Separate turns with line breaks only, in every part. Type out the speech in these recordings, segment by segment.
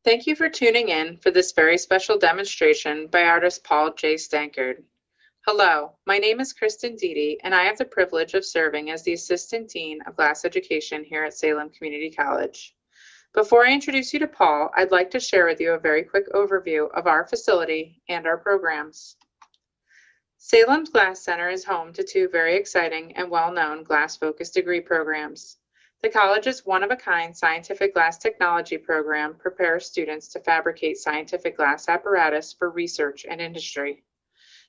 Thank you for tuning in for this very special demonstration by artist Paul J. Stankard. Hello, my name is Kristen Deedy, and I have the privilege of serving as the Assistant Dean of Glass Education here at Salem Community College. Before I introduce you to Paul, I'd like to share with you a very quick overview of our facility and our programs. Salem's Glass Center is home to two very exciting and well-known glass-focused degree programs. The college's one-of-a-kind scientific glass technology program prepares students to fabricate scientific glass apparatus for research and industry.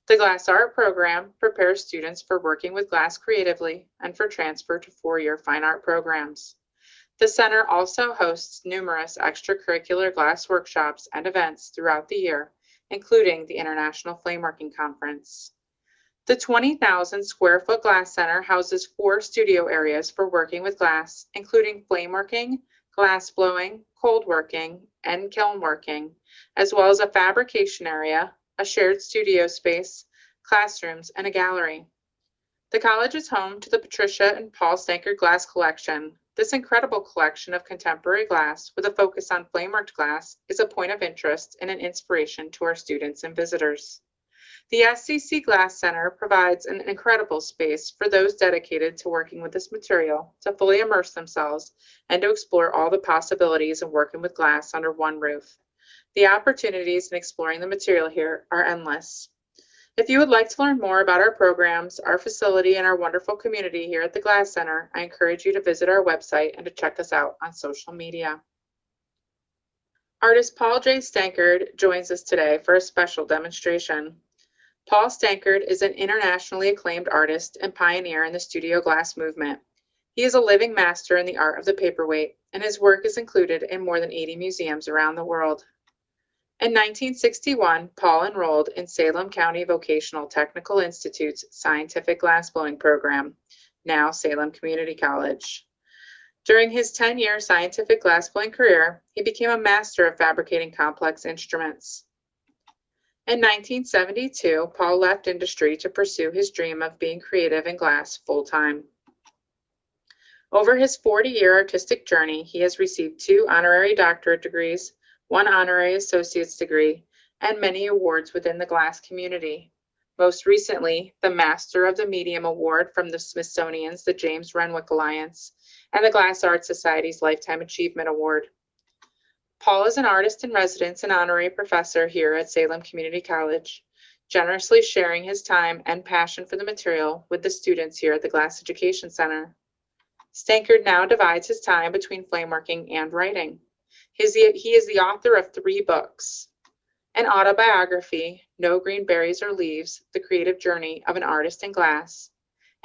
The Glass Art program prepares students for working with glass creatively and for transfer to four-year fine art programs. The center also hosts numerous extracurricular glass workshops and events throughout the year, including the International Flameworking Conference. The 20,000 square foot Glass Center houses 4 studio areas for working with glass, including flameworking, glass blowing, cold working, and kiln working, as well as a fabrication area, a shared studio space, classrooms, and a gallery. The college is home to the Patricia and Paul Stankard Glass Collection. This incredible collection of contemporary glass with a focus on flameworked glass is a point of interest and an inspiration to our students and visitors. The SCC Glass Center provides an incredible space for those dedicated to working with this material to fully immerse themselves and to explore all the possibilities of working with glass under one roof. The opportunities in exploring the material here are endless. If you would like to learn more about our programs, our facility, and our wonderful community here at the Glass Center, I encourage you to visit our website and to check us out on social media. Artist Paul J. Stankard joins us today for a special demonstration. Paul Stankard is an internationally acclaimed artist and pioneer in the studio glass movement. He is a living master in the art of the paperweight, and his work is included in more than 80 museums around the world. In 1961, Paul enrolled in Salem County Vocational Technical Institute's Scientific Glassblowing Program, now Salem Community College. During his 10-year scientific glassblowing career, he became a master of fabricating complex instruments. In 1972, Paul left industry to pursue his dream of being creative in glass full-time. Over his 40-year artistic journey, he has received 2 honorary doctorate degrees, 1 honorary associate's degree, and many awards within the glass community. Most recently, the Master of the Medium Award from the Smithsonian's The James Renwick Alliance and the Glass Art Society's Lifetime Achievement Award. Paul is an artist in residence and honorary professor here at Salem Community College, generously sharing his time and passion for the material with the students here at the Glass Education Center. Stankard now divides his time between flameworking and writing. He is the author of 3 books: an autobiography, No Green Berries or Leaves, The Creative Journey of an Artist in Glass,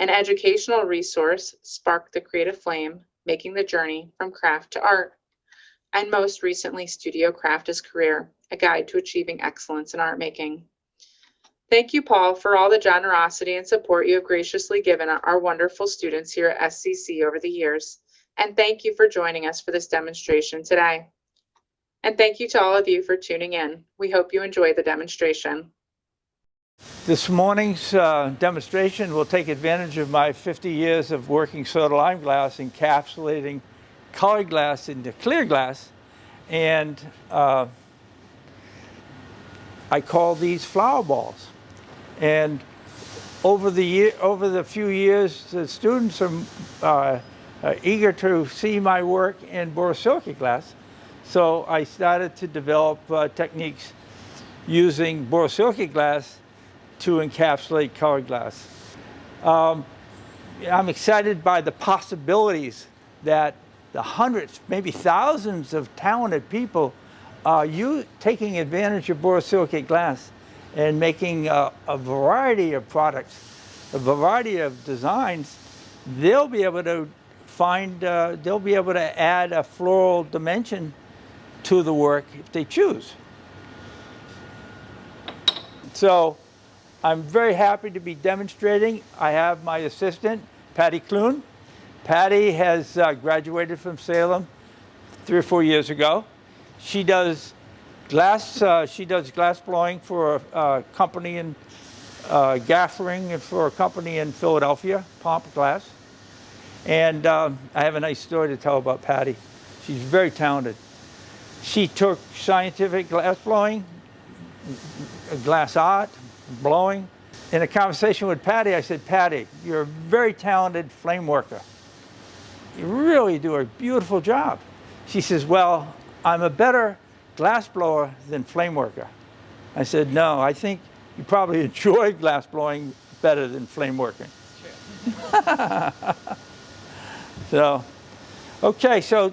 an educational resource, Spark the Creative Flame, Making the Journey from Craft to Art, and most recently, Studio Craft as Career, a guide to achieving excellence in art making. Thank you, Paul, for all the generosity and support you have graciously given our wonderful students here at SCC over the years. And thank you for joining us for this demonstration today. And thank you to all of you for tuning in. We hope you enjoy the demonstration.
This morning's demonstration will take advantage of my 50 years of working soda lime glass, encapsulating colored glass into clear glass, and I call these flower balls. And over the few years, the students are eager to see my work in borosilicate glass, so I started to develop techniques using borosilicate glass to encapsulate colored glass. I'm excited by the possibilities that the hundreds, maybe thousands of talented people taking advantage of borosilicate glass and making a variety of products, a variety of designs. They'll be able to they'll be able to add a floral dimension to the work if they choose. So I'm very happy to be demonstrating. I have my assistant, Patty Clune. Patty has graduated from Salem 3 or 4 years ago. She does glass blowing for a company in gaffering for a company in Philadelphia, Pomp Glass. And I have a nice story to tell about Patty. She's very talented. She took scientific glass blowing, glass art, blowing. In a conversation with Patty, I said, Patty, you're a very talented flame worker. You really do a beautiful job. She says, well, I'm a better glass blower than flame worker. I said, no, I think you probably enjoy glass blowing better than flame working. So, okay, so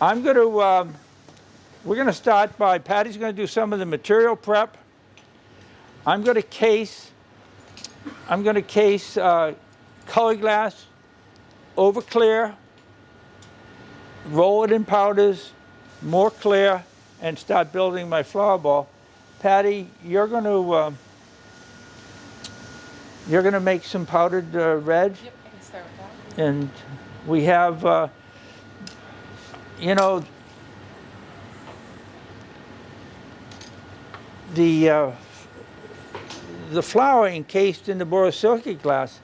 I'm going to, we're going to start by, Patty's going to do some of the material prep. I'm going to case color glass over clear, roll it in powders, more clear, and start building my flower ball. Patty, you're going to make some powdered red.
Yep, I can start with that.
And we have, you know, the flower encased in the borosilicate glass.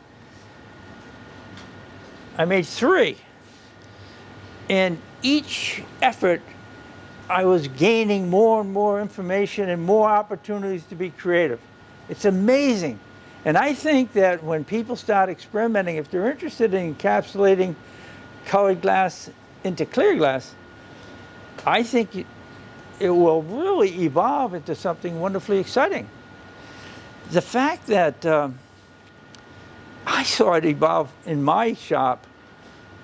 I made 3. And each effort, I was gaining more and more information and more opportunities to be creative. It's amazing. And I think that when people start experimenting, if they're interested in encapsulating colored glass into clear glass, I think it will really evolve into something wonderfully exciting. The fact that I saw it evolve in my shop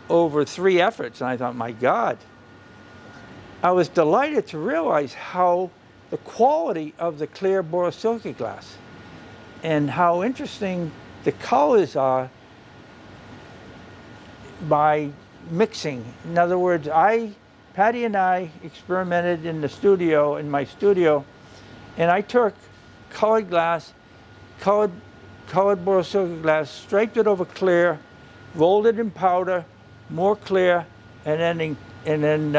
over 3 efforts, and I thought, my God. I was delighted to realize how the quality of the clear borosilicate glass and how interesting the colors are by mixing. In other words, Patty and I experimented in my studio, and I took colored glass, colored borosilicate glass, striped it over clear, rolled it in powder, more clear, and then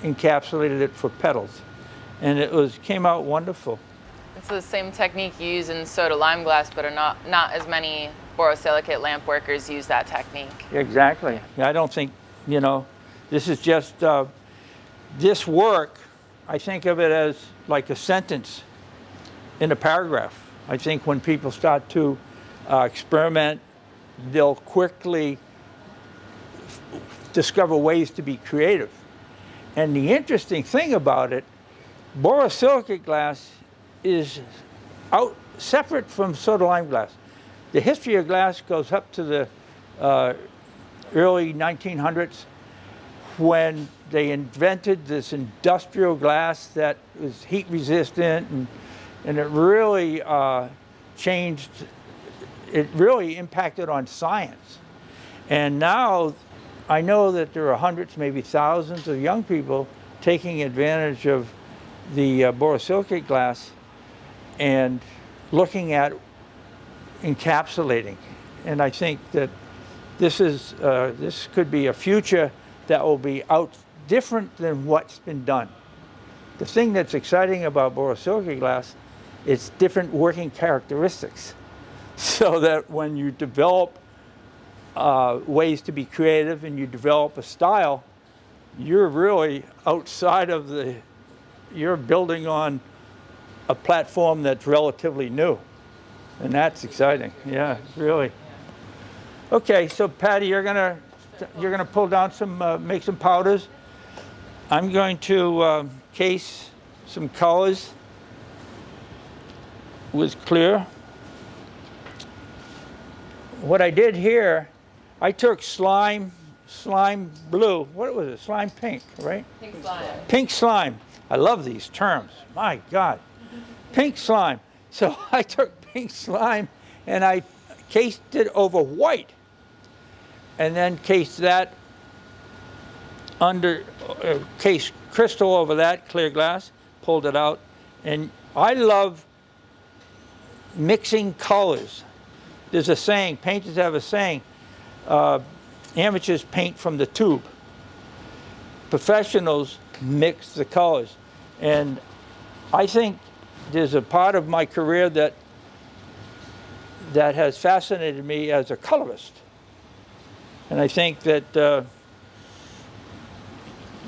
encapsulated it for petals. And it came out wonderful.
It's the same technique you use in soda lime glass, but not as many borosilicate lamp workers use that technique.
Exactly. I don't think, this is just, this work, I think of it as like a sentence in a paragraph. I think when people start to experiment, they'll quickly discover ways to be creative. And the interesting thing about it, borosilicate glass is separate from soda lime glass. The history of glass goes up to the early 1900s when they invented this industrial glass that was heat resistant, and it really changed, it really impacted on science. And now I know that there are hundreds, maybe thousands of young people taking advantage of the borosilicate glass and looking at encapsulating. And I think that this could be a future that will be different than what's been done. The thing that's exciting about borosilicate glass is different working characteristics, so that when you develop ways to be creative and you develop a style, you're really outside of you're building on a platform that's relatively new. And that's exciting. Yeah, really. Okay, so Patty, you're gonna pull down make some powders. I'm going to case some colors with clear. What I did here, I took slime blue. What was it? Slime pink, right?
Pink slime.
Pink slime. I love these terms. My God. Pink slime. So I took pink slime and I cased it over white, and then cased that cased crystal over that, clear glass, pulled it out. And I love mixing colors. There's a saying, painters have a saying, amateurs paint from the tube. Professionals mix the colors. And I think there's a part of my career that has fascinated me as a colorist. And I think that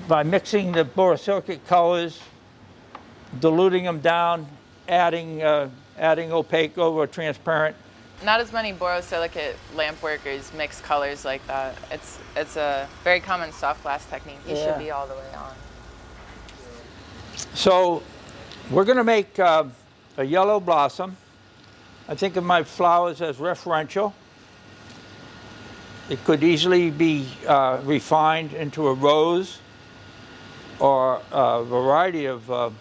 by mixing the borosilicate colors, diluting them down, adding opaque over transparent.
Not as many borosilicate lamp workers mix colors like that. It's a very common soft glass technique. You should be all the way on.
So we're going to make a yellow blossom. I think of my flowers as referential. It could easily be refined into a rose or a variety of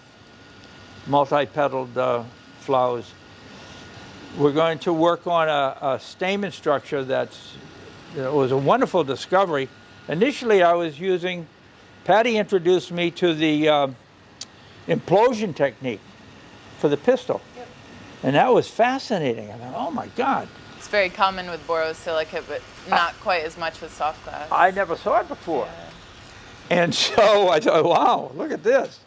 multi-petaled flowers. We're going to work on a stamen structure was a wonderful discovery. Initially, I was using, Patty introduced me to the implosion technique for the pistil. Yep. And that was fascinating. I thought, oh my God.
It's very common with borosilicate, but not quite as much with soft glass.
I never saw it before. Yeah. And so I thought, wow, look at this.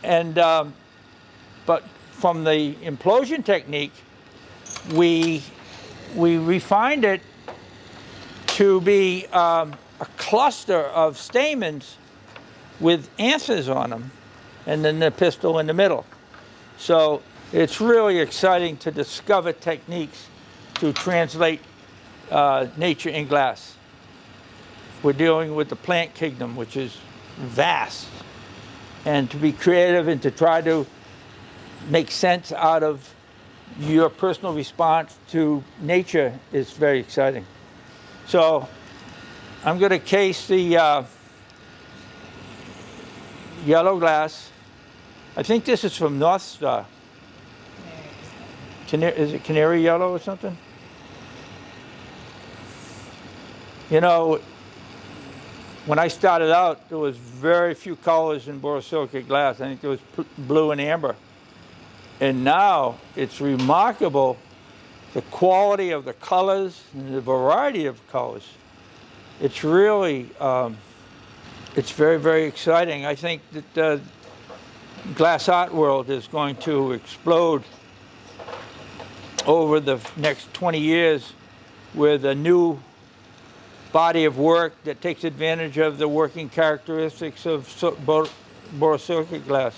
And, but from the implosion technique, we refined it to be a cluster of stamens with anthers on them, and then the pistil in the middle. So it's really exciting to discover techniques to translate nature in glass. We're dealing with the plant kingdom, which is vast, and to be creative and to try to make sense out of your personal response to nature is very exciting. So I'm going to case the yellow glass. I think this is from North Star. Is it canary yellow or something? You know, when I started out, there was very few colors in borosilicate glass. I think there was blue and amber. And now it's remarkable the quality of the colors and the variety of colors. It's really, it's very, very exciting. I think that the glass art world is going to explode over the next 20 years with a new body of work that takes advantage of the working characteristics of borosilicate glass.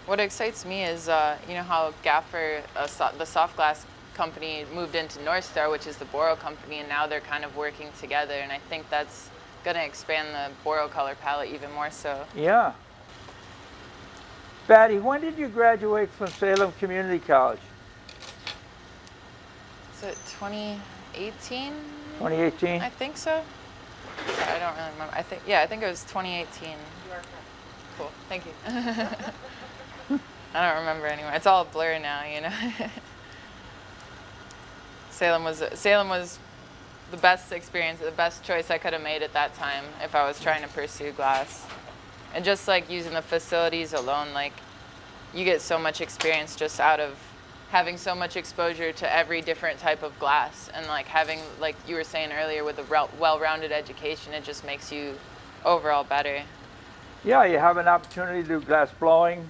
What excites me is, you know how Gaffer, the soft glass company, moved into North Star, which is the Boro company, and now they're kind of working together, and I think that's going to expand the Boro color palette even more so.
Yeah. Patty, when did you graduate from Salem Community College?
Is it 2018?
2018?
I think so. I don't really remember. I think it was 2018. You are correct. Cool, thank you. I don't remember anymore. It's all a blur now, you know. Salem was the best experience, the best choice I could have made at that time if I was trying to pursue glass. And just like using the facilities alone, like you get so much experience just out of having so much exposure to every different type of glass, and like having, like you were saying earlier, with a well-rounded education, it just makes you overall better.
Yeah, you have an opportunity to do glass blowing,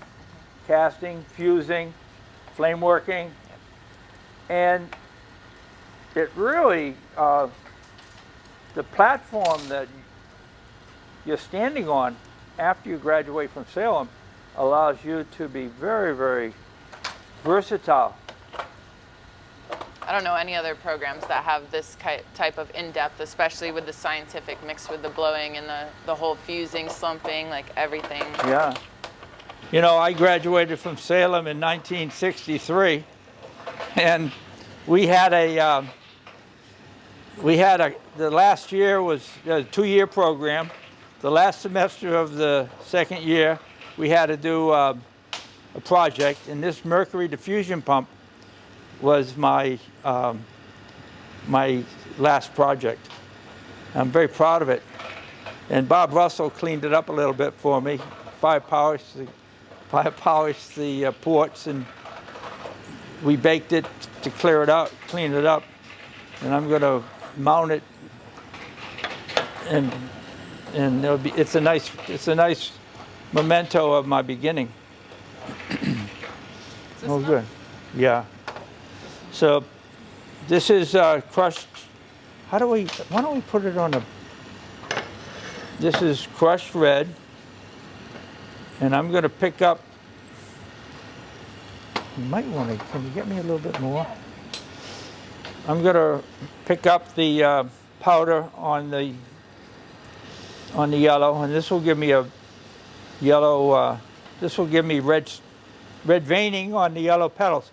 casting, fusing, flame working, and it really, the platform that you're standing on after you graduate from Salem allows you to be very, very versatile.
I don't know any other programs that have this type of in-depth, especially with the scientific mixed with the blowing and the whole fusing, slumping, like everything.
Yeah. You know, I graduated from Salem in 1963, and the last year was a 2-year program. The last semester of the second year, we had to do a project, and this mercury diffusion pump was my my last project. I'm very proud of it. And Bob Russell cleaned it up a little bit for me. Fire polished the ports, and we baked it to clean it up. And I'm going to mount it, and it's a nice memento of my beginning. Oh, good. Yeah. So this is crushed. Why don't we put it on This is crushed red. And I'm going to pick up, you might want to, can you get me a little bit more? I'm going to pick up the powder on the yellow, and this will give me a yellow, this will give me red veining on the yellow petals.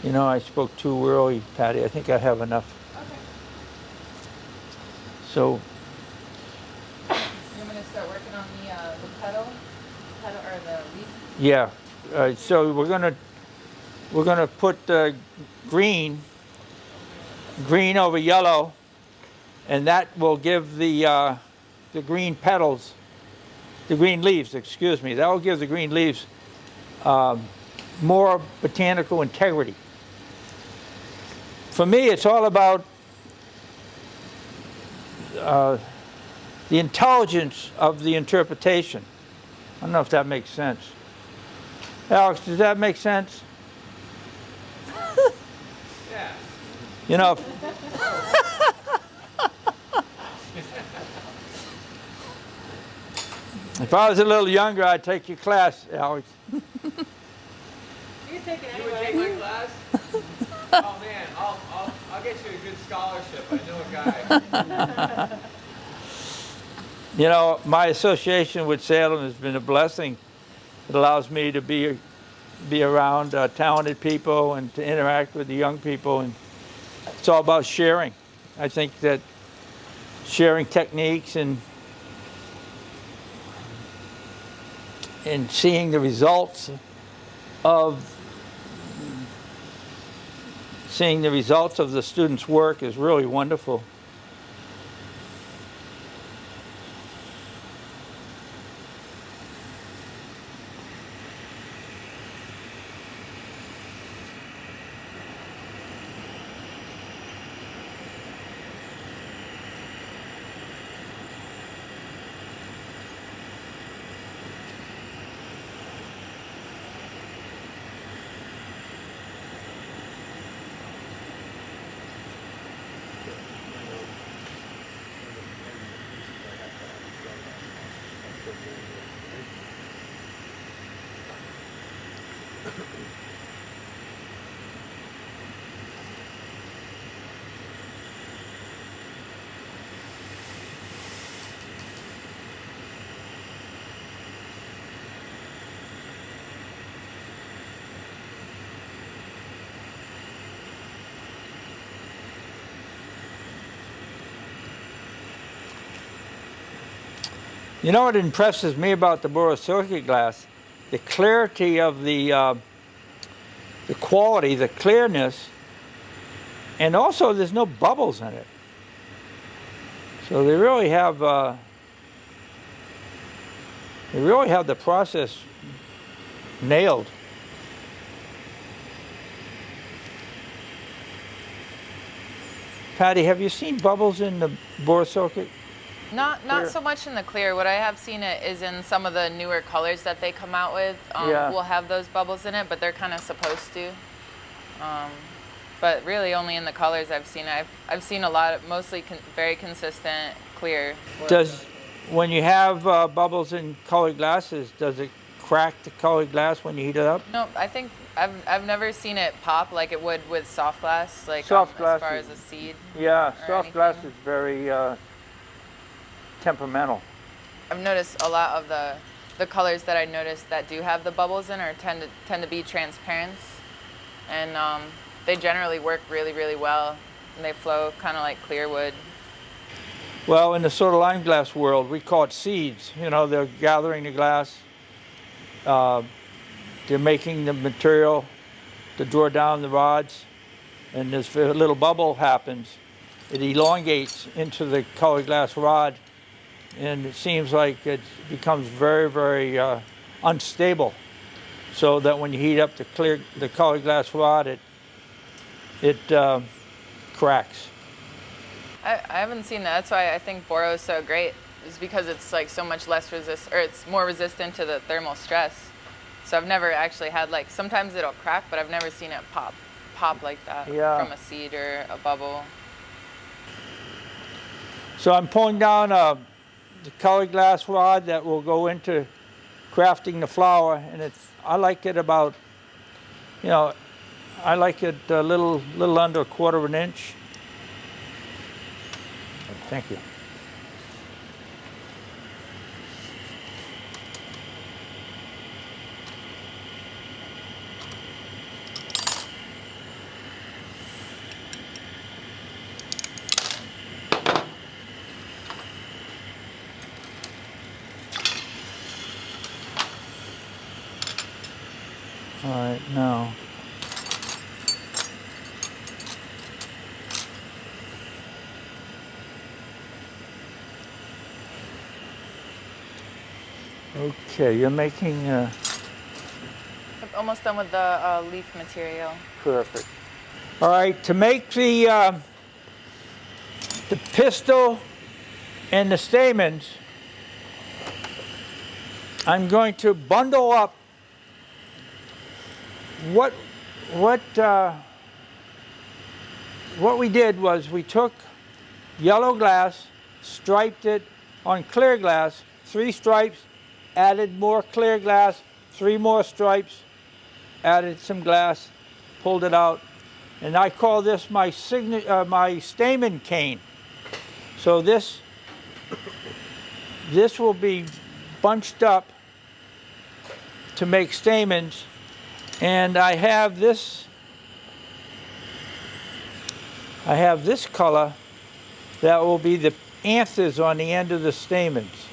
You know, I spoke too early, Patty. I think I have enough.
Okay.
So,
I'm going to start working on the petal or the leaf.
yeah. So we're gonna put the green over yellow, and that will give the green petals, the green leaves. Excuse me. That will give the green leaves more botanical integrity. For me, it's all about the intelligence of the interpretation. I don't know if that makes sense. Alex, does that make sense?
Yeah.
You know, if I was a little younger, I'd take your class, Alex.
You can take it
You would take
anyway.
my class? Oh man, I'll get you a good scholarship. I know a guy.
You know, my association with Salem has been a blessing. It allows me to be around talented people and to interact with the young people, and it's all about sharing. I think that sharing techniques and seeing the results of the students' work is really wonderful. You know what impresses me about the borosilicate glass? The clarity of the quality, the clearness, and also there's no bubbles in it. So they really have the process nailed. Patty, have you seen bubbles in the borosilicate?
Not
Clear.
so much in the clear. What I have seen it is in some of the newer colors that they come out with.
Yeah.
Will have those bubbles in it, but they're kind of supposed to. But really, only in the colors I've seen it. I've seen a lot of mostly very consistent clear.
When you have bubbles in colored glasses, does it crack the colored glass when you heat it up?
No, I think I've never seen it pop like it would with soft glass, like
Soft
as
glass
far
is-
as a seed.
Yeah,
or
soft glass
anything.
is very temperamental.
I've noticed a lot of the colors that I noticed that do have the bubbles in tend to be transparent, and they generally work really, really well, and they flow kind of like clear wood.
Well, in the soda lime glass world, we call it seeds. You know, they're gathering the glass. They're making the material to draw down the rods, and if a little bubble happens, it elongates into the colored glass rod, and it seems like it becomes very, very unstable. so that when you heat up the colored glass rod, it cracks.
I haven't seen that. That's why I think Boro is so great, is because it's like so much less it's more resistant to the thermal stress. So I've never actually had, like, sometimes it'll crack, but I've never seen it pop like that from a seed or a bubble.
So I'm pulling down the colored glass rod that will go into crafting the flower, and I like it about, I like it a little under 1/4 of an inch. Thank you. All right, now. Okay, you're making.
Almost done with the leaf material.
Perfect. All right, to make the pistil and the stamens, I'm going to bundle up what we did was we took yellow glass, striped it on clear glass, 3 stripes, added more clear glass, 3 more stripes, added some glass, pulled it out, and I call this my stamen cane. So this will be bunched up to make stamens, and I have this color that will be the anthers on the end of the stamens.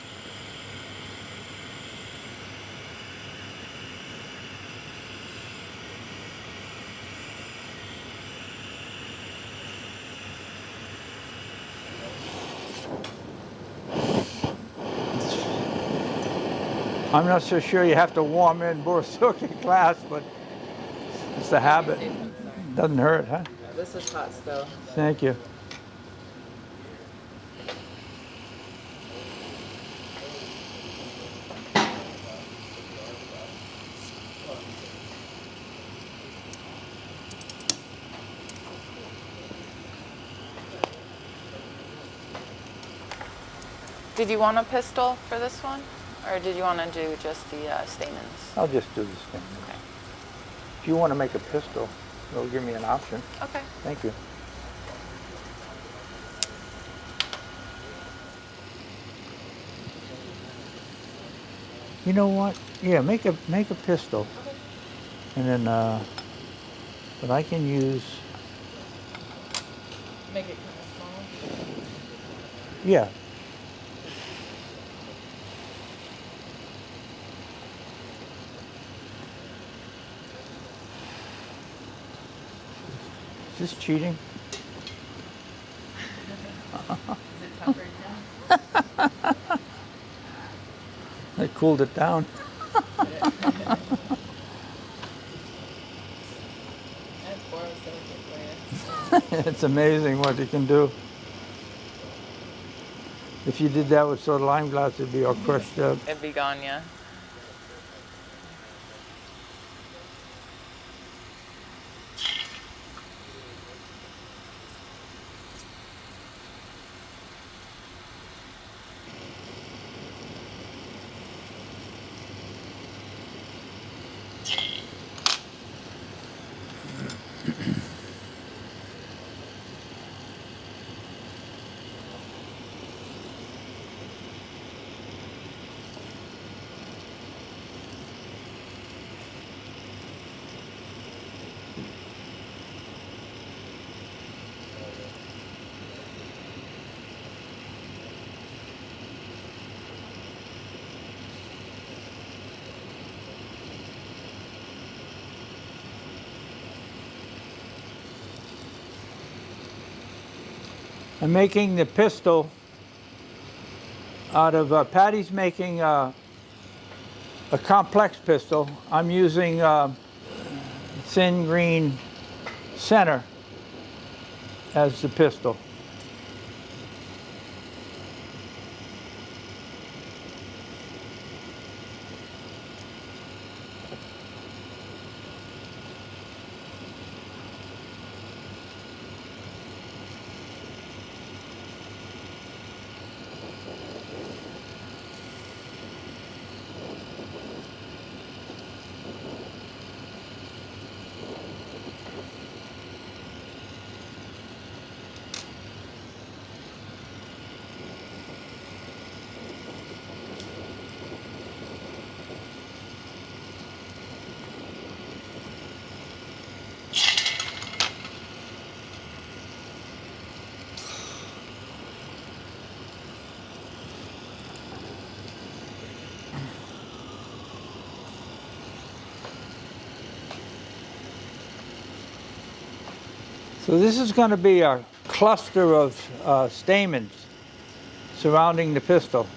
I'm not so sure you have to warm in borosilicate glass, but it's the habit. Doesn't hurt, huh?
This is hot still.
Thank you.
Did you want a pistil for this one? Or did you want to do just the stamens?
I'll just do the stamens.
Okay.
If you want to make a pistil, it'll give me an option.
Okay.
Thank you. You know what? Yeah, make a pistil, and then but I can use.
Make it kind of small.
Yeah. Is this cheating?
Is it tempered down?
I cooled it down.
That's borosilicate for you.
It's amazing what you can do. If you did that with soda lime glass, it'd be all crushed up.
It'd be gone, yeah.
I'm making the pistil out of Patty's making a complex pistol. I'm using thin green center as the pistol. So this is going to be a cluster of stamens surrounding the pistol.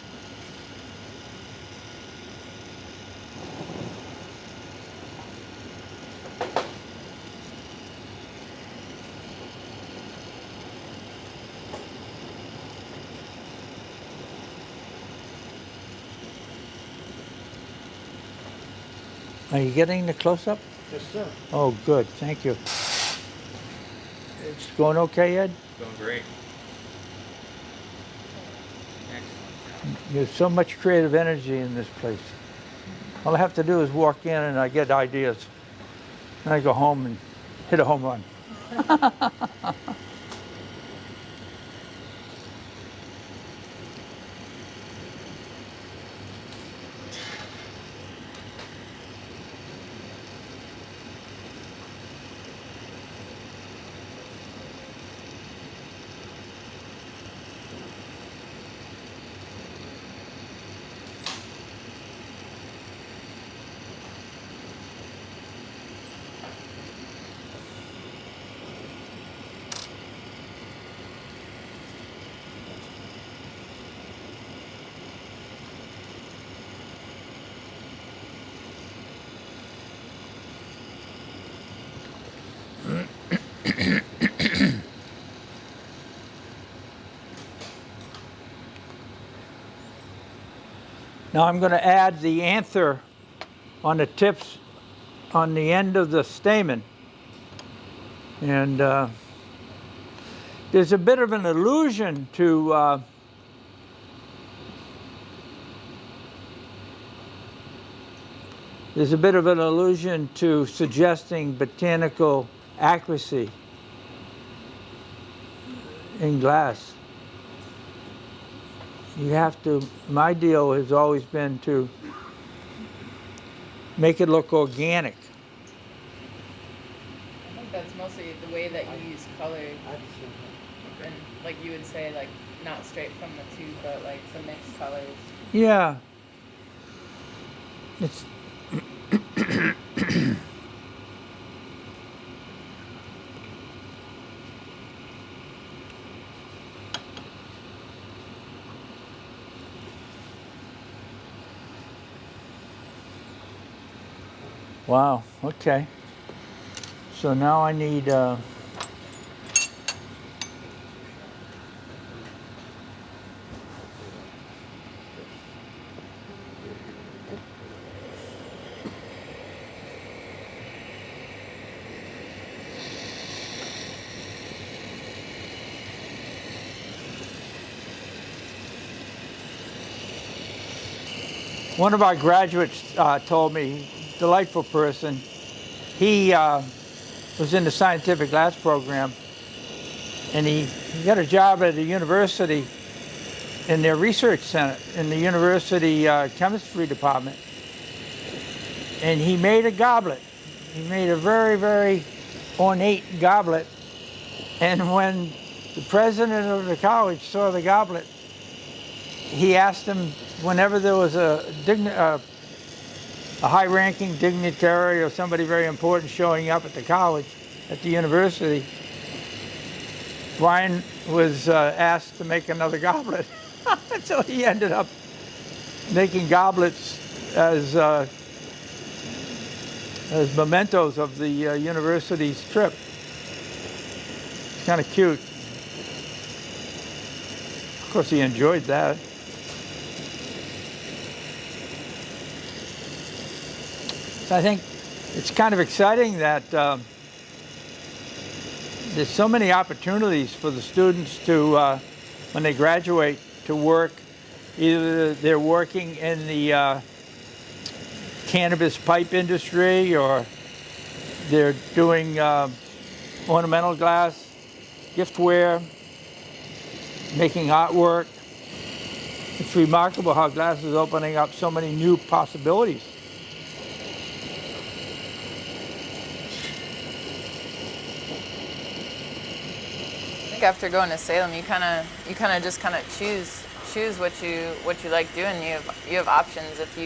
Are you getting the close-up?
Yes, sir.
Oh, good. Thank you. It's going okay, Ed?
Going great. Excellent.
There's so much creative energy in this place. All I have to do is walk in and I get ideas. Then I go home and hit a home run. Now I'm going to add the anther on the tips, on the end of the stamen. And there's a bit of an allusion to suggesting botanical accuracy in glass. You have to, my deal has always been to make it look organic.
I think that's mostly the way that you use color. And like you would say, like not straight from the tube, but like some mixed colors.
Yeah. It's wow, okay. So now I need one of our graduates told me, delightful person, he was in the scientific glass program, and he got a job at a university in their research center, in the university chemistry department. And he made a goblet. He made a very, very ornate goblet. And when the president of the college saw the goblet, he asked him, whenever there was a high-ranking dignitary or somebody very important showing up at the college, at the university, Brian was asked to make another goblet. So he ended up making goblets as mementos of the university's trip. It's kind of cute. Of course, he enjoyed that. So I think it's kind of exciting that there's so many opportunities for the students to, when they graduate, to work. Either they're working in the cannabis pipe industry, or they're doing ornamental glass, giftware, making artwork. It's remarkable how glass is opening up so many new possibilities.
I think after going to Salem, you kind of just choose what you like doing. You have options. If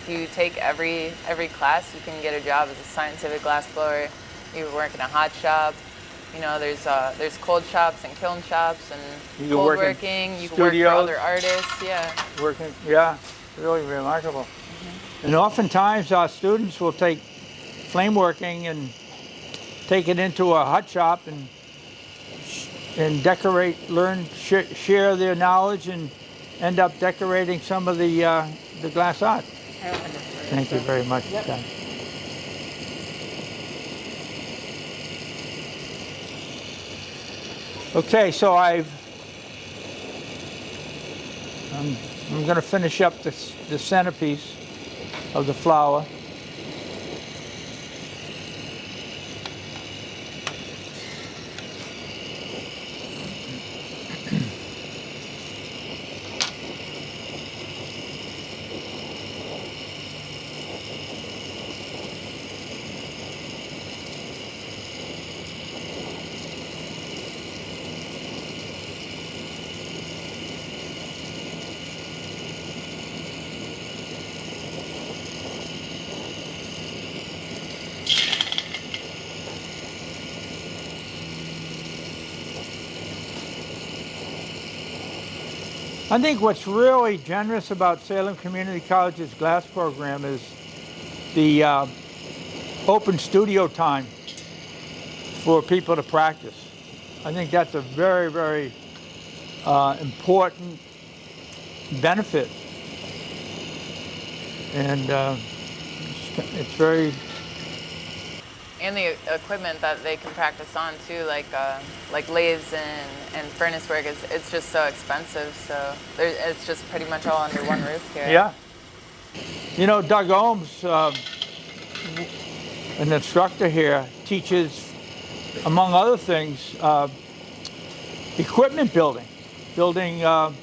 you take every class, you can get a job as a scientific glass blower. You work in a hot shop. You know, there's cold shops and kiln shops and
you
cold
work
working. You can
studios,
work for other artists. Yeah.
Working, yeah, really remarkable. And oftentimes our students will take flame working and take it into a hot shop and decorate, learn, share their knowledge, and end up decorating some of the glass art. Thank you very much.
Yep.
Okay, so I'm going to finish up the centerpiece of the flower. I think what's really generous about Salem Community College's glass program is the open studio time for people to practice. I think that's a very, very important benefit. And it's very...
And the equipment that they can practice on too, like lathes and furnace work, it's just so expensive. So it's just pretty much all under one roof here.
Yeah. You know, Doug Ohms, an instructor here, teaches, among other things, equipment building. Doug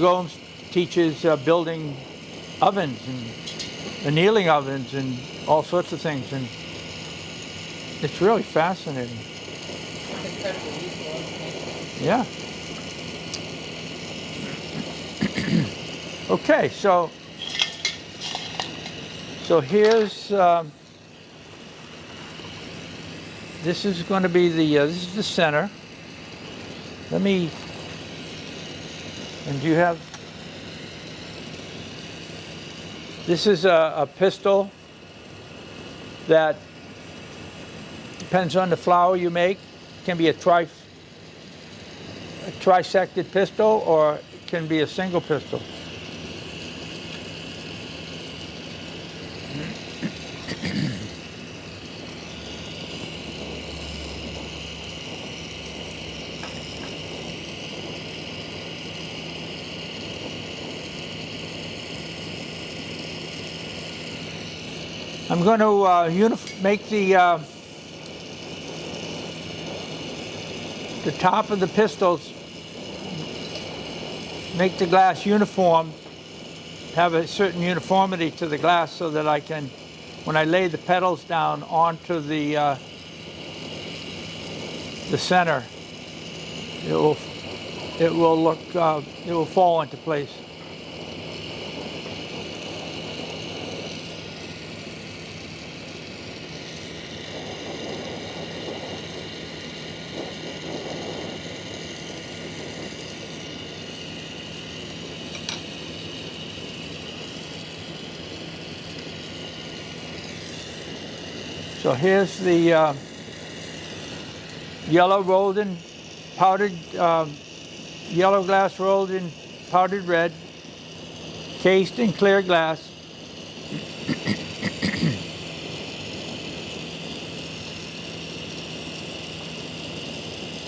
Ohms teaches building ovens and annealing ovens and all sorts of things, and it's really fascinating. Yeah. Okay, so here's this is going to be this is the center. And do you have? This is a pistil that depends on the flower you make. It can be a trisected pistil, or it can be a single pistil. I'm going to make the top of the pistils, make the glass uniform, have a certain uniformity to the glass, so that I can, when I lay the petals down onto the center, it will fall into place. So here's the yellow rolled in powdered, yellow glass rolled in powdered red, cased in clear glass.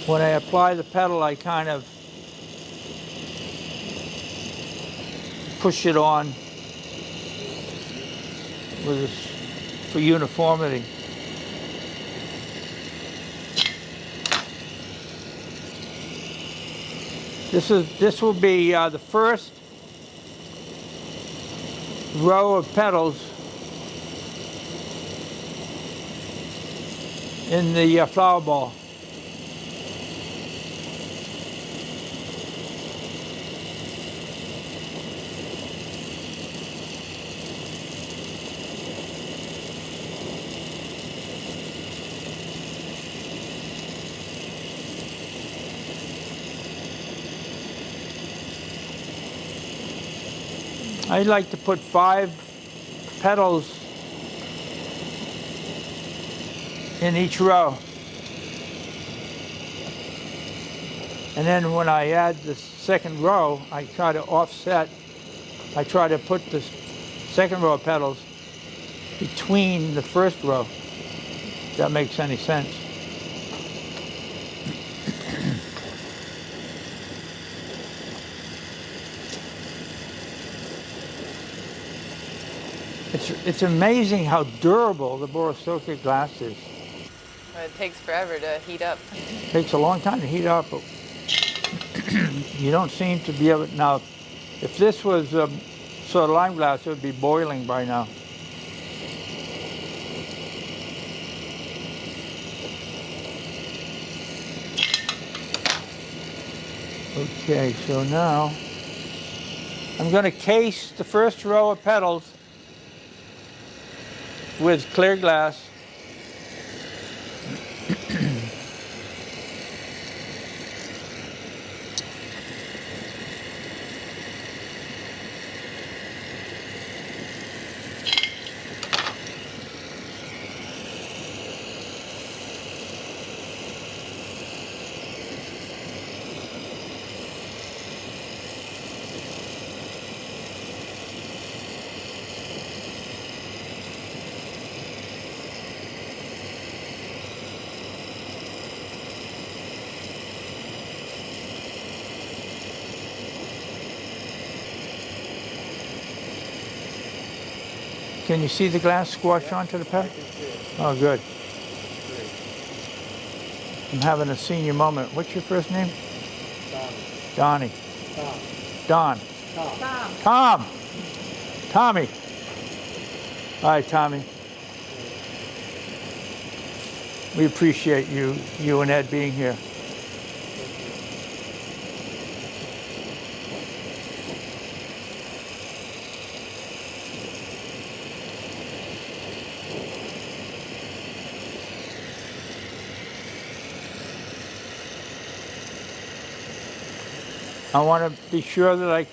When I apply the petal, I kind of push it on with this, for uniformity. This will be the first row of petals in the flower ball. I like to put 5 petals in each row. And then when I add the second row, I try to offset. I try to put the second row of petals between the first row, if that makes any sense. It's amazing how durable the borosilicate glass is.
But it takes forever to heat up.
It takes a long time to heat up, but you don't seem to be able to. Now, if this was sort of lime glass, it would be boiling by now. Okay, so now I'm going to case the first row of petals with clear glass. Can you see the glass squash onto the petal? Oh, good. I'm having a senior moment. What's your first name? Donnie. Don. Tom. Tommy. Hi, Tommy. We appreciate you and Ed being here. I want to be sure that I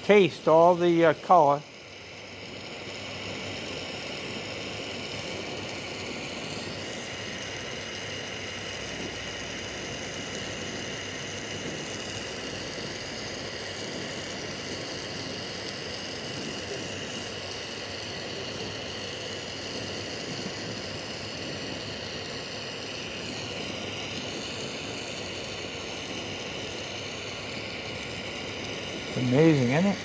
taste all the color. Amazing, isn't it?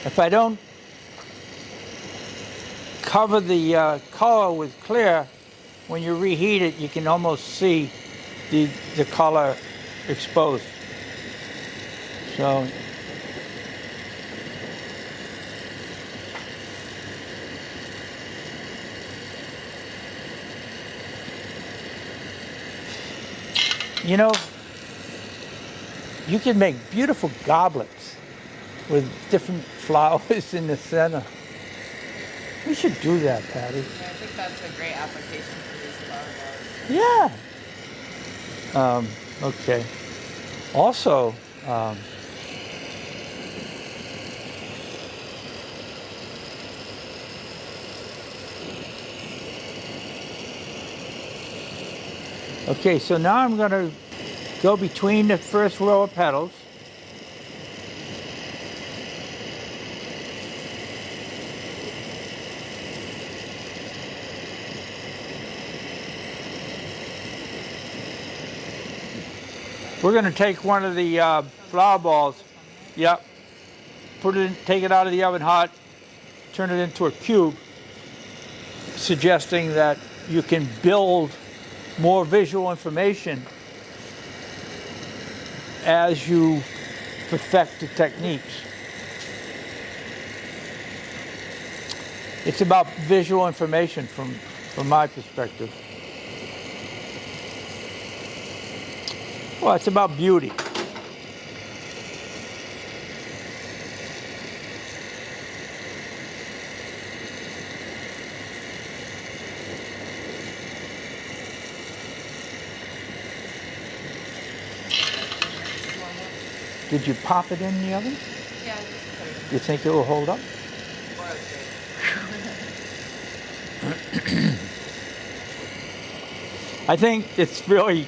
If I don't cover the color with clear, when you reheat it, you can almost see the color exposed. So you know, you can make beautiful goblets with different flowers in the center. We should do that, Patty.
Yeah, I think that's a great application for these flower vases.
Yeah. Okay. Also, okay, so now I'm going to go between the first row of petals. We're going to take one of the flower balls, yep, put it in, take it out of the oven hot, turn it into a cube, suggesting that you can build more visual information as you perfect the techniques. It's about visual information from my perspective. Well, it's about beauty. Did you pop it in the oven?
Yeah, just put it in.
You think it will hold up? I think it's really,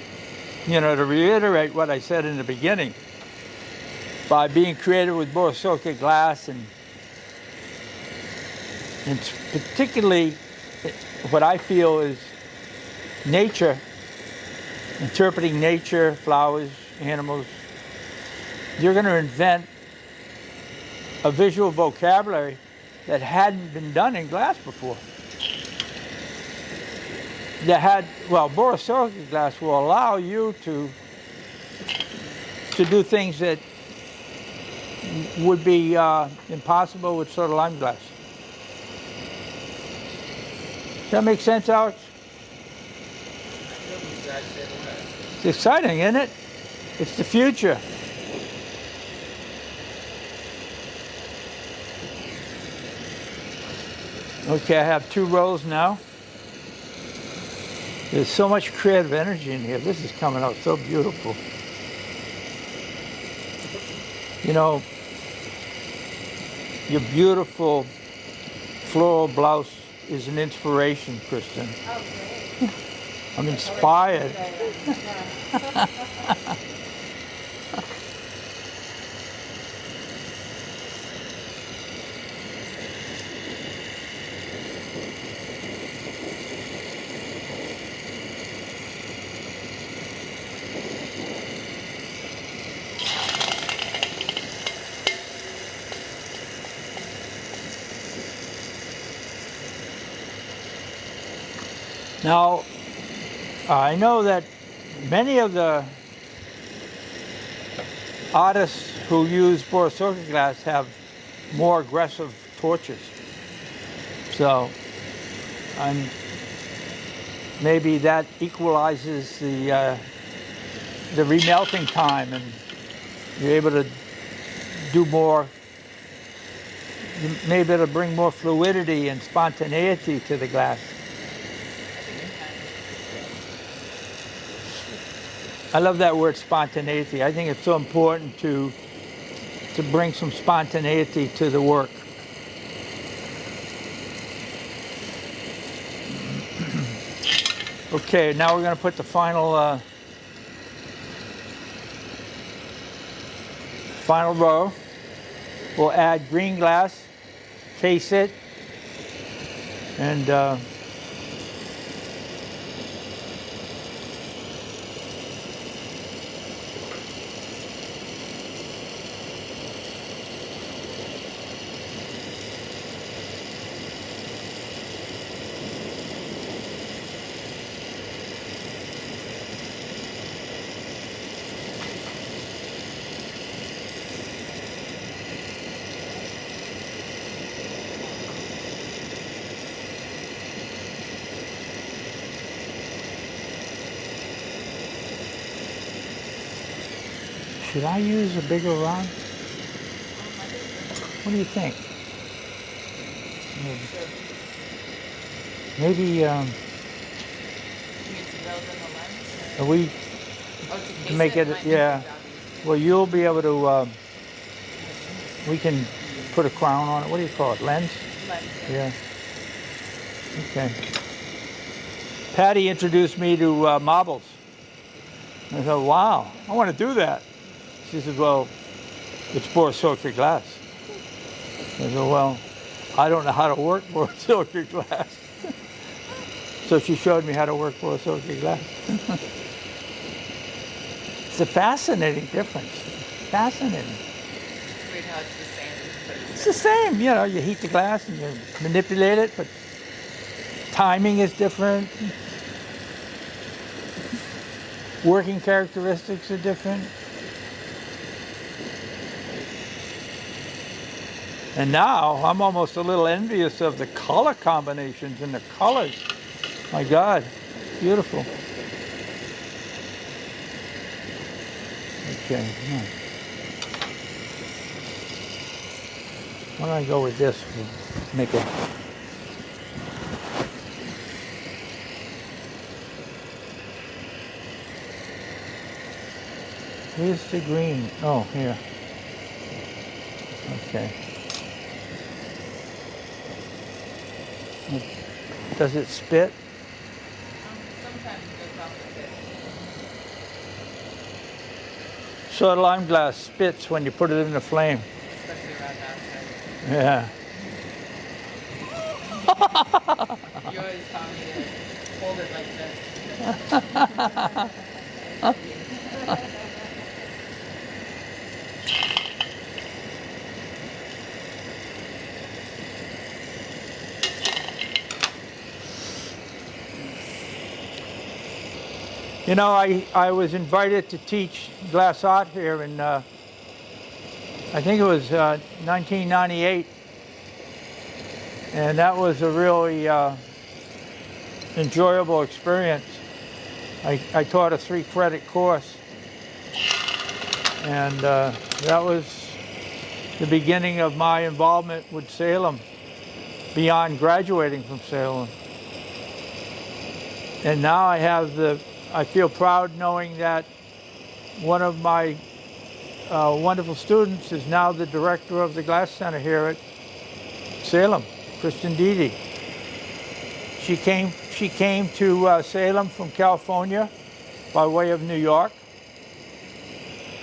you know, to reiterate what I said in the beginning, by being creative with borosilicate glass and particularly what I feel is nature, interpreting nature, flowers, animals, you're going to invent a visual vocabulary that hadn't been done in glass before. Borosilicate glass will allow you to do things that would be impossible with soda lime glass. Does that make sense, Alex? It's exciting, isn't it? It's the future. Okay, I have 2 rows now. There's so much creative energy in here. This is coming out so beautiful. You know, your beautiful floral blouse is an inspiration, Kristen.
Oh, great.
I'm inspired. Now, I know that many of the artists who use borosilicate glass have more aggressive torches. So, maybe that equalizes the remelting time, and you're able to do more. You may be able to bring more fluidity and spontaneity to the glass. I love that word, spontaneity. I think it's so important to bring some spontaneity to the work. Okay, now we're going to put the final row. We'll add green glass, case it, and Should I use a bigger round? What do you think? Maybe
You mean to build in the lens?
we
Oh, to case
make it,
might
yeah.
make your job easier.
Well, you'll be able to. We can put a crown on it. What do you call it? Lens?
Lens,
Yeah. Okay. Patty introduced me to marbles. I thought, wow, I want to do that. She said, well, it's borosilicate glass. I said, well, I don't know how to work borosilicate glass. So she showed me how to work borosilicate glass. It's a fascinating difference. Fascinating.
It's weird how it's the same. But
It's the same, you know, you heat the glass and you manipulate it, but timing is different. Working characteristics are different. And now I'm almost a little envious of the color combinations and the colors. My God, beautiful. Okay. Why don't I go with this? We'll make a. Where's the green? Oh, here. Okay. Does it spit?
sometimes it goes off a bit.
So lime glass spits when you put it in the flame.
Especially around outside.
Yeah.
You always taught me to hold it like this.
You know, I was invited to teach glass art here in, I think it was 1998. And that was a really enjoyable experience. I taught a 3-credit course. And that was the beginning of my involvement with Salem, beyond graduating from Salem. And now I feel proud knowing that one of my wonderful students is now the director of the Glass Center here at Salem, Kristen Deedy. She came to Salem from California by way of New York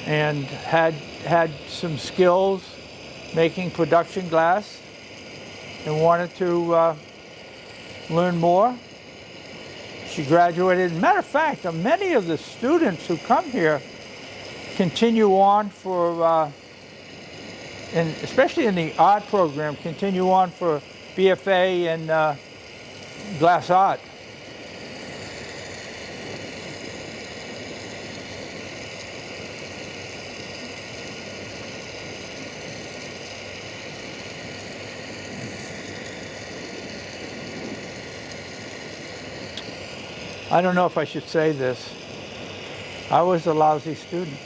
and had some skills making production glass and wanted to learn more. She graduated. Matter of fact, many of the students who come here continue on for, and especially in the art program, continue on for BFA in glass art. I don't know if I should say this. I was a lousy student.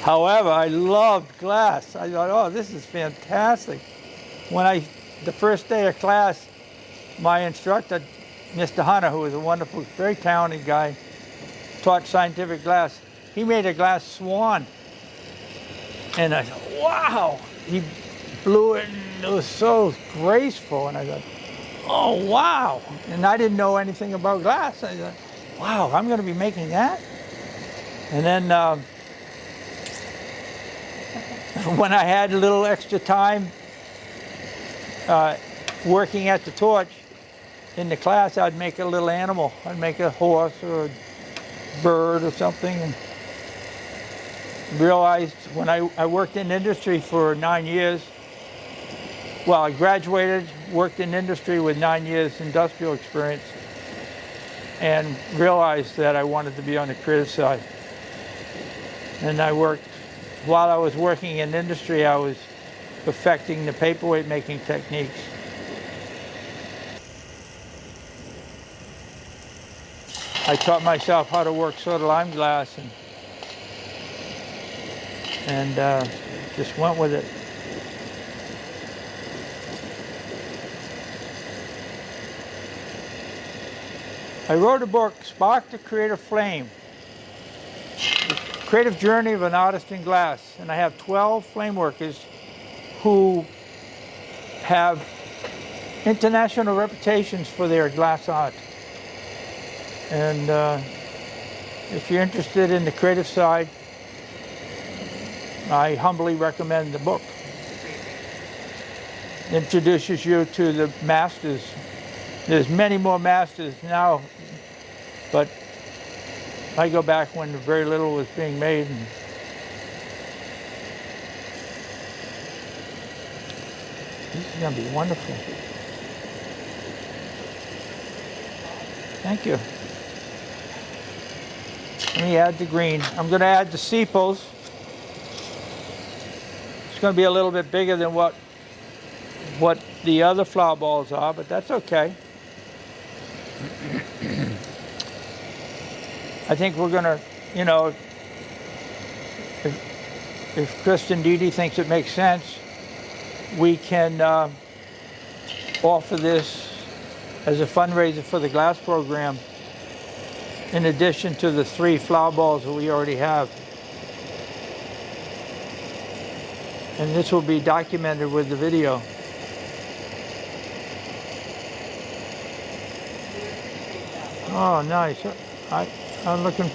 However, I loved glass. I thought, oh, this is fantastic. The first day of class, my instructor, Mr. Hunter, who was a wonderful, very talented guy, taught scientific glass. He made a glass swan. And I thought, wow. He blew it and it was so graceful. And I thought, oh, wow. And I didn't know anything about glass. I thought, wow, I'm going to be making that? And then when I had a little extra time working at the torch in the class, I'd make a little animal. I'd make a horse or a bird or something. And realized when I worked in industry for 9 years, well, I graduated, worked in industry with 9 years industrial experience, and realized that I wanted to be on the creative side. And while I was working in industry, I was perfecting the paperweight making techniques. I taught myself how to work soda lime glass and just went with it. I wrote a book, Spark the Creative Flame, The Creative Journey of an Artist in Glass. And I have 12 flame workers who have international reputations for their glass art. And if you're interested in the creative side, I humbly recommend the book. It introduces you to the masters. There's many more masters now, but I go back when very little was being made. And this is going to be wonderful. Thank you. Let me add the green. I'm going to add the sepals. It's going to be a little bit bigger than what the other flower balls are, but that's okay. I think we're going to, you know, if Kristen Dede thinks it makes sense, we can offer this as a fundraiser for the glass program in addition to the 3 flower balls that we already have. And this will be documented with the video. Oh, nice. I'm looking.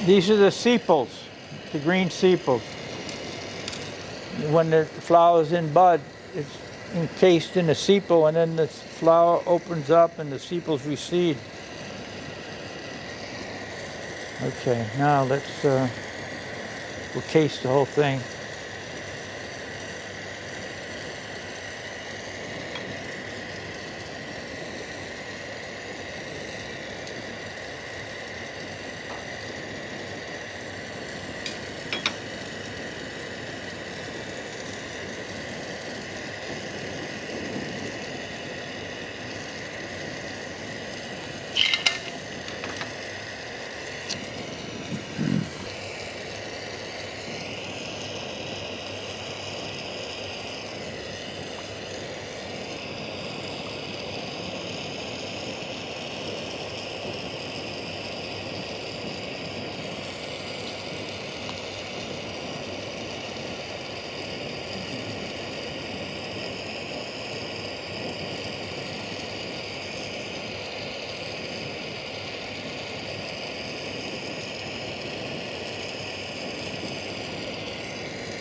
These are the sepals, the green sepals. When the flower's in bud, it's encased in a sepal, and then the flower opens up and the sepals recede. Okay, now let's we'll case the whole thing.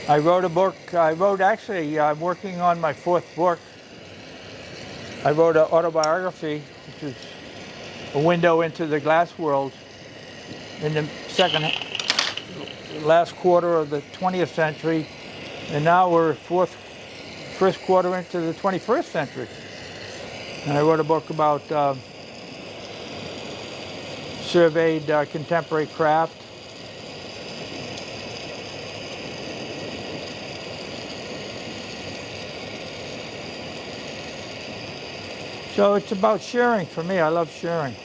I wrote a book. I'm working on my 4th book. I wrote an autobiography, which is a window into the glass world in the last quarter of the 20th century. And now we're first quarter into the 21st century. And I wrote a book about surveyed contemporary craft. So it's about sharing for me. I love sharing.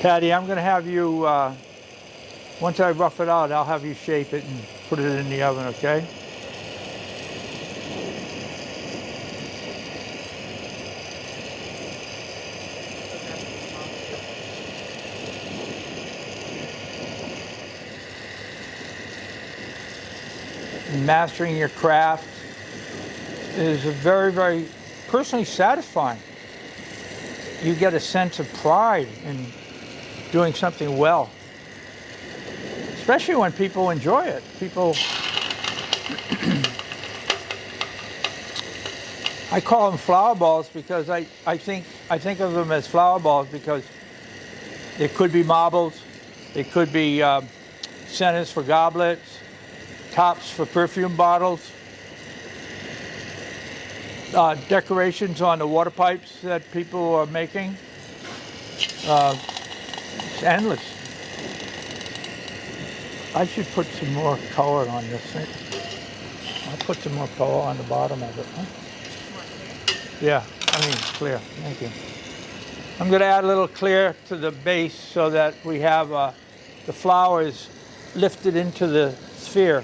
Patty, I'm going to have you, once I rough it out, I'll have you shape it and put it in the oven, okay? Mastering your craft is very, very personally satisfying. You get a sense of pride in doing something well, especially when people enjoy it. People, I call them flower balls because I think of them as flower balls because they could be marbles, they could be centers for goblets. tops for perfume bottles, decorations on the water pipes that people are making. It's endless. I should put some more color on this thing. I'll put some more color on the bottom of it. Huh? Yeah, I mean clear. Thank you. I'm going to add a little clear to the base so that we have the flowers lifted into the sphere.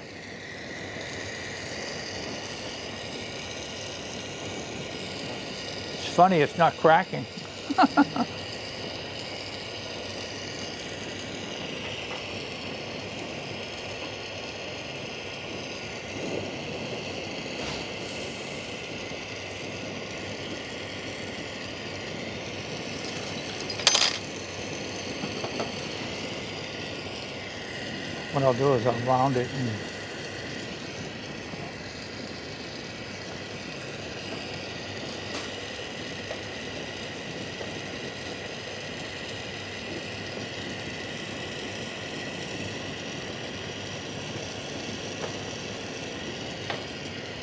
It's funny, it's not cracking. What I'll do is I'll round it and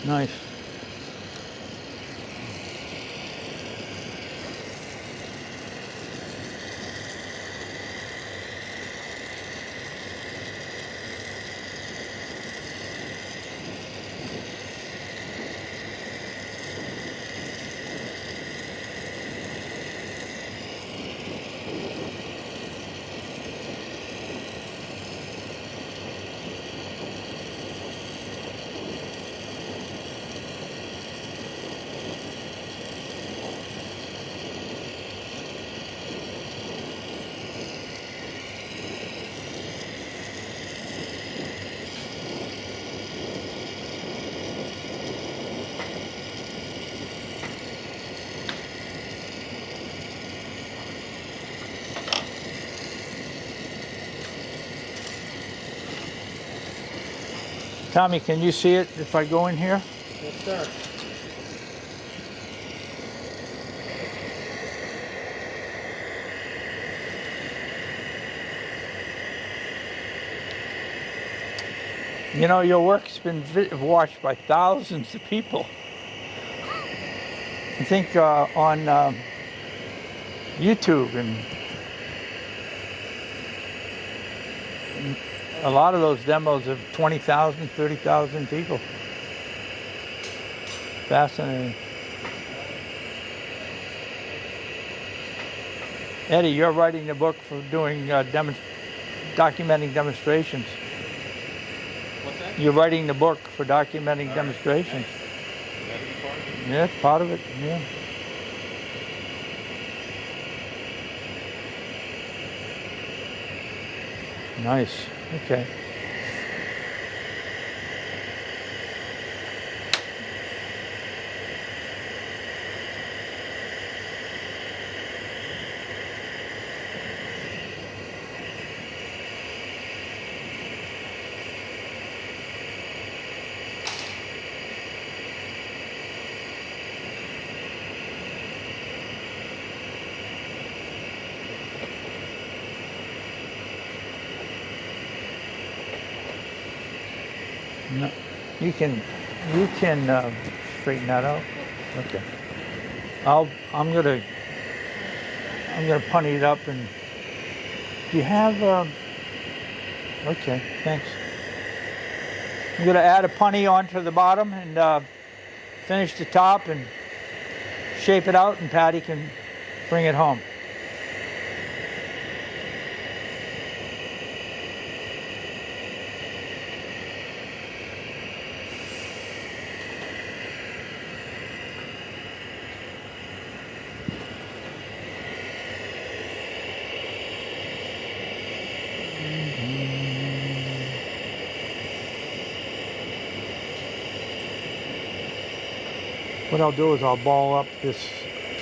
nice. Tommy, can you see it if I go in here?
Yes, sir.
You know, your work's been watched by thousands of people. I think on YouTube and a lot of those demos have 20,000, 30,000 people. Fascinating. Eddie, you're writing the book for doing documenting demonstrations.
What's that?
You're writing the book for documenting demonstrations. Yeah, it's part of it, yeah. Nice, okay. No, you can straighten that out. Okay. I'm gonna punny it up and. Do you have? Okay, thanks. I'm gonna add a punny onto the bottom and finish the top and shape it out, and Patty can bring it home. What I'll do is I'll ball up this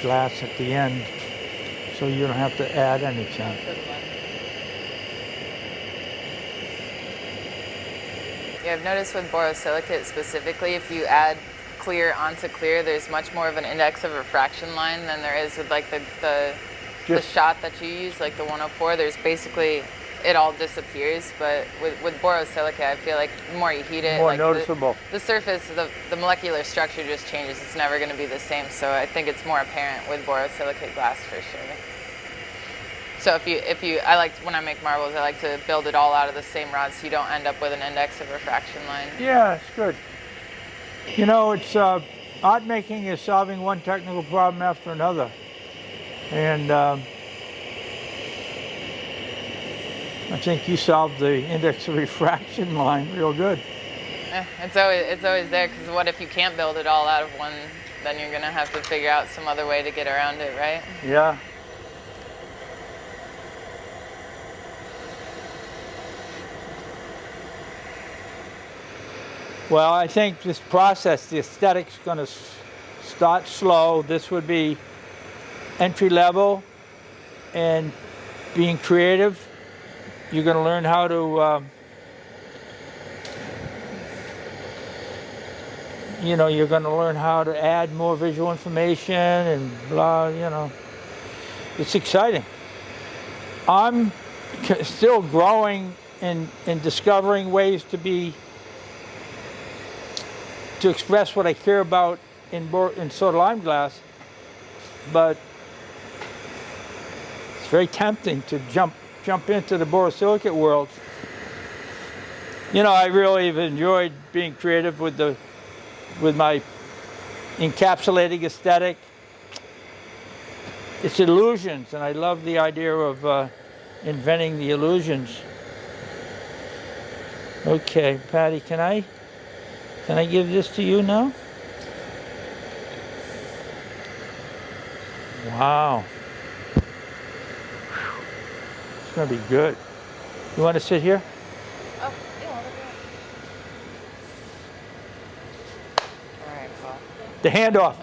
glass at the end so you don't have to add anything.
Yeah, I've noticed with borosilicate specifically, if you add clear onto clear, there's much more of an index of refraction line than there is with like the shot that you use, like the 104. There's basically, it all disappears. But with borosilicate, I feel like the more you heat it,
More
like
noticeable.
the surface, the molecular structure just changes. It's never going to be the same. So I think it's more apparent with borosilicate glass for sure. So I like, when I make marbles, I like to build it all out of the same rod so you don't end up with an index of refraction line.
Yeah, it's good. You know, it's art making is solving one technical problem after another, and I think you solved the index of refraction line real good.
It's always there, because what if you can't build it all out of one? Then you're gonna have to figure out some other way to get around it, right?
Yeah. Well, I think this process, the aesthetic's going to start slow. This would be entry level, and being creative. You're going to learn how to, you know, you're going to learn how to add more visual information and blah, you know. It's exciting. I'm still growing and discovering ways to express what I care about in soda lime glass, but it's very tempting to jump into the borosilicate world. You know, I really have enjoyed being creative with my encapsulating aesthetic. It's illusions, and I love the idea of inventing the illusions. Okay, Patty, can I give this to you now? Wow. It's gonna be good. You want to sit here?
Oh, yeah. All right, Paul.
The handoff.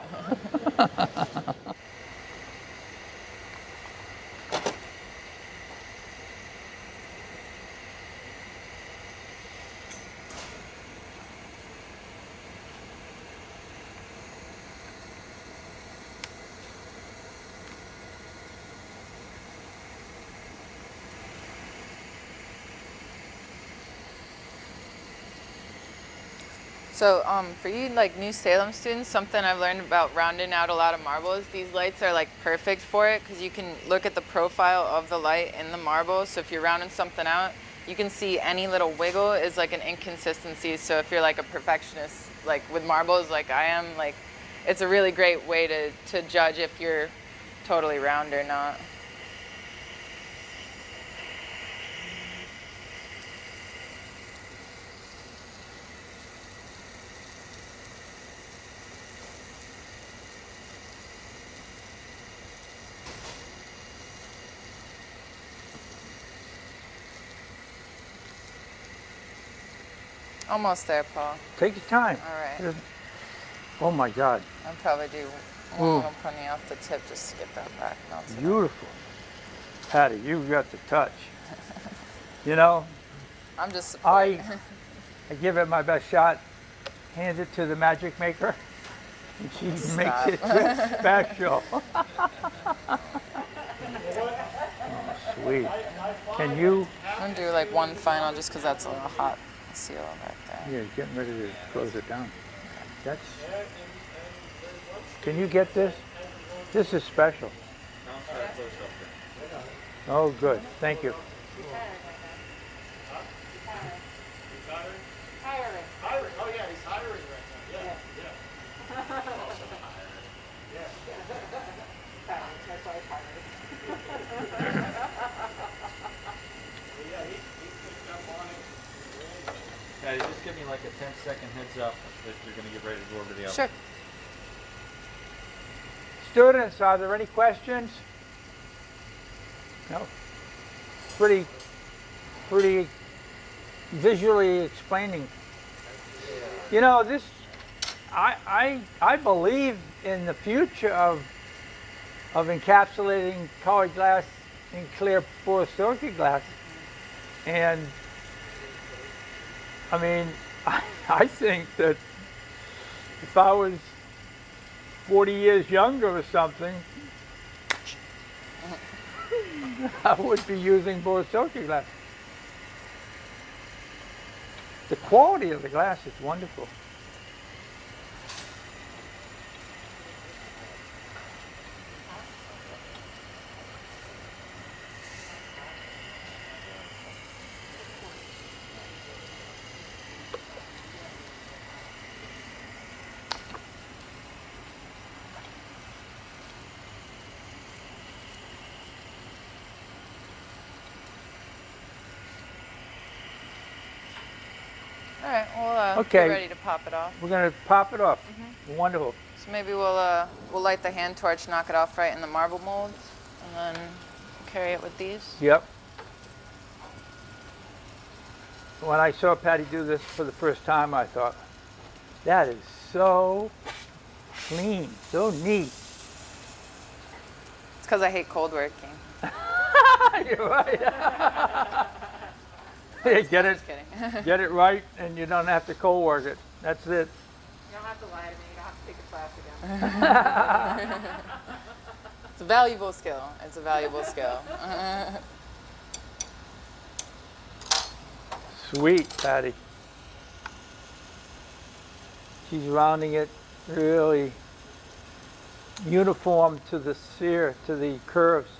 So for you, like, new Salem students, something I've learned about rounding out a lot of marbles, these lights are like perfect for it, because you can look at the profile of the light in the marble. So if you're rounding something out, you can see any little wiggle is like an inconsistency. So if you're like a perfectionist, like with marbles like I am, like, it's a really great way to judge if you're totally round or not. Almost there, Paul.
Take your time.
All right.
Oh my God.
I'll probably do one little punny off the tip just to get that back melted.
Beautiful. Patty, you've got the touch. You know,
I'm just supporting.
I give it my best shot, hand it to the magic maker, and she makes it special. Oh, sweet. Can you?
I'm gonna do like one final just because that's a little hot seal right there.
Yeah, getting ready to close it down. That's. Can you get this? This is special. Oh, good. Thank you.
Hiring. Oh yeah, he's hiring right now. Yeah. Yeah, just give me like a 10-second heads up that you're going to get ready to go over to the other.
Sure.
Students, are there any questions? No. Pretty visually explaining. You know, this, I believe in the future of encapsulating colored glass in clear borosilicate glass. And I mean, I think that if I was 40 years younger or something, I would be using borosilicate glass. the quality of the glass is wonderful.
All right, we'll
Okay.
get ready to pop it off.
We're gonna pop it off. Wonderful.
So maybe we'll light the hand torch, knock it off right in the marble molds, and then carry it with these.
Yep. When I saw Patty do this for the first time, I thought, that is so clean, so neat.
It's because I hate cold working.
You're right. Get it,
Just kidding.
get it right, and you don't have to cold work it. That's it.
You don't have to lie to me. You don't have to take a class again.
It's a valuable skill. It's a valuable skill.
Sweet, Patty. She's rounding it really uniform to the sphere, to the curves.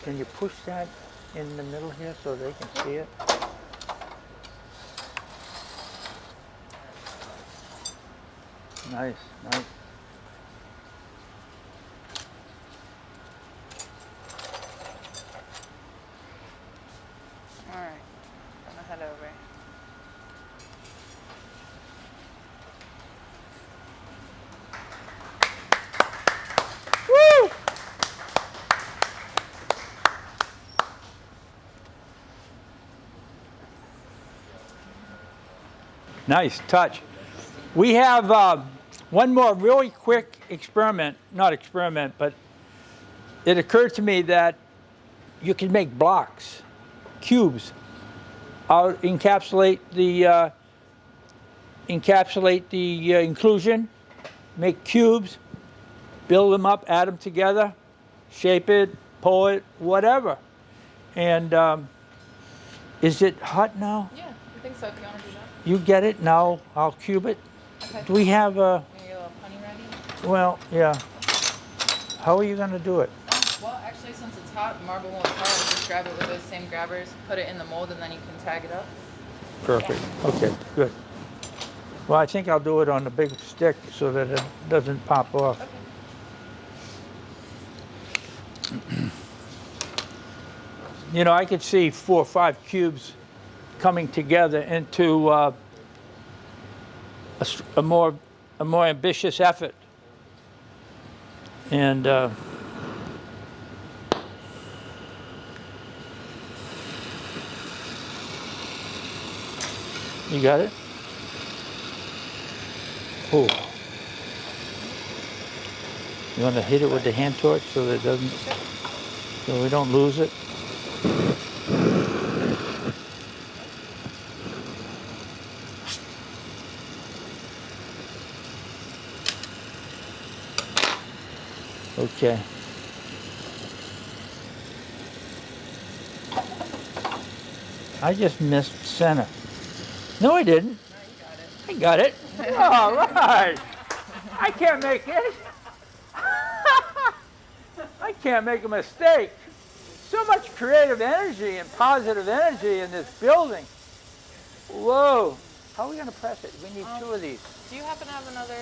Can you push that in the middle here so they can see it? Nice, nice.
All right, gonna head over.
Woo! Nice touch. We have one more really quick experiment, not experiment, but it occurred to me that you can make blocks, cubes. I'll encapsulate the inclusion, make cubes, build them up, add them together, shape it, pull it, whatever. And is it hot now?
Yeah, I think so. If you want to do that.
You get it now. I'll cube it.
Okay.
Do we have a?
Maybe a little honey ready.
Well, yeah. How are you going to do it?
Well, actually, since it's hot, marble won't hot. Just grab it with those same grabbers, put it in the mold, and then you can tag it up.
Perfect. Okay, good. Well, I think I'll do it on the big stick so that it doesn't pop off.
Okay.
You know, I could see 4 or 5 cubes coming together into a more ambitious effort. And you got it? Oh. You want to hit it with the hand torch so that it doesn't, so we don't lose it? Okay. I just missed center. No, I didn't.
No, you got it.
I got it. All right. I can't make it. I can't make a mistake. So much creative energy and positive energy in this building. Whoa. How are we going to press it? We need 2 of these.
Do you happen to have another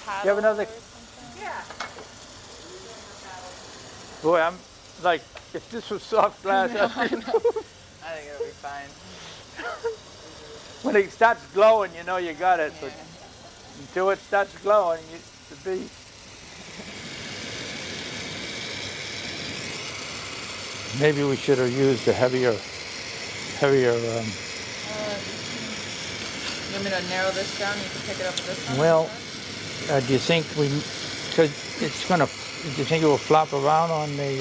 paddle?
You have another-
Or something?
Yeah.
Boy, I'm like, if this was soft glass,
I think it'll be fine.
when it starts glowing, you know you got it.
Yeah.
But until it starts glowing, the bee. Maybe we should have used a heavier.
You want me to narrow this down? You can pick it up with this one.
Well, do you think because it's gonna, do you think it will flop around on the?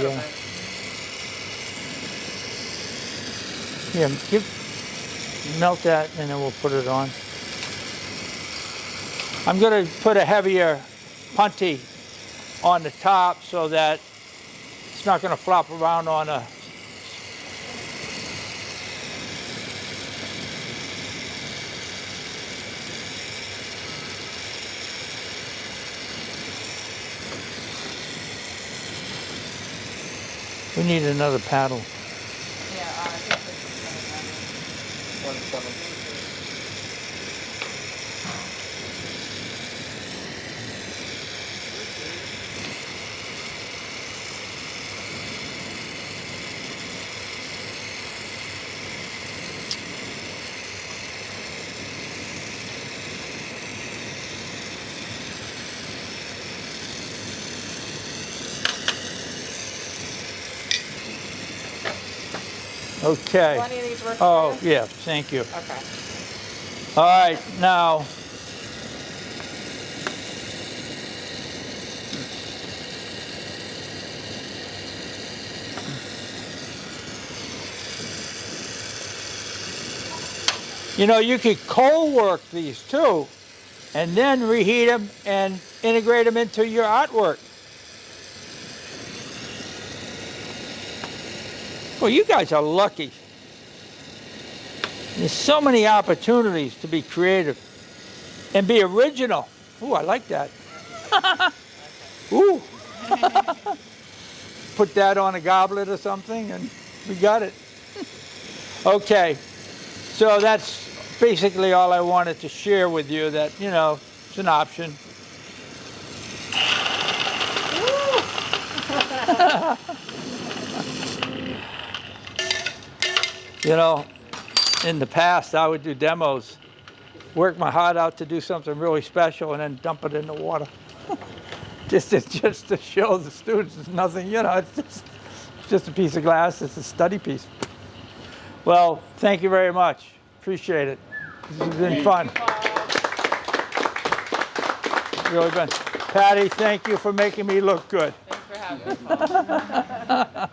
Yeah, melt that and then we'll put it on. I'm gonna put a heavier punty on the top so that it's not going to flop around on a. We need another paddle.
Yeah, I think this is coming out.
1 7.
Okay.
Will any of these work
Oh,
for you?
yeah, thank you.
Okay.
All right, now, you know, you could cold work these too, and then reheat them and integrate them into your artwork. Well, you guys are lucky. There's so many opportunities to be creative and be original. Ooh, I like that. Ooh. Put that on a goblet or something and we got it. Okay, so that's basically all I wanted to share with you, that, you know, it's an option. You know, in the past, I would do demos, work my heart out to do something really special, and then dump it in the water. just to show the students it's nothing, you know, it's just a piece of glass, it's a study piece. Well, thank you very much. Appreciate it. This has been fun. Really been. Patty, thank you for making me look good.
Thanks for having me, Paul.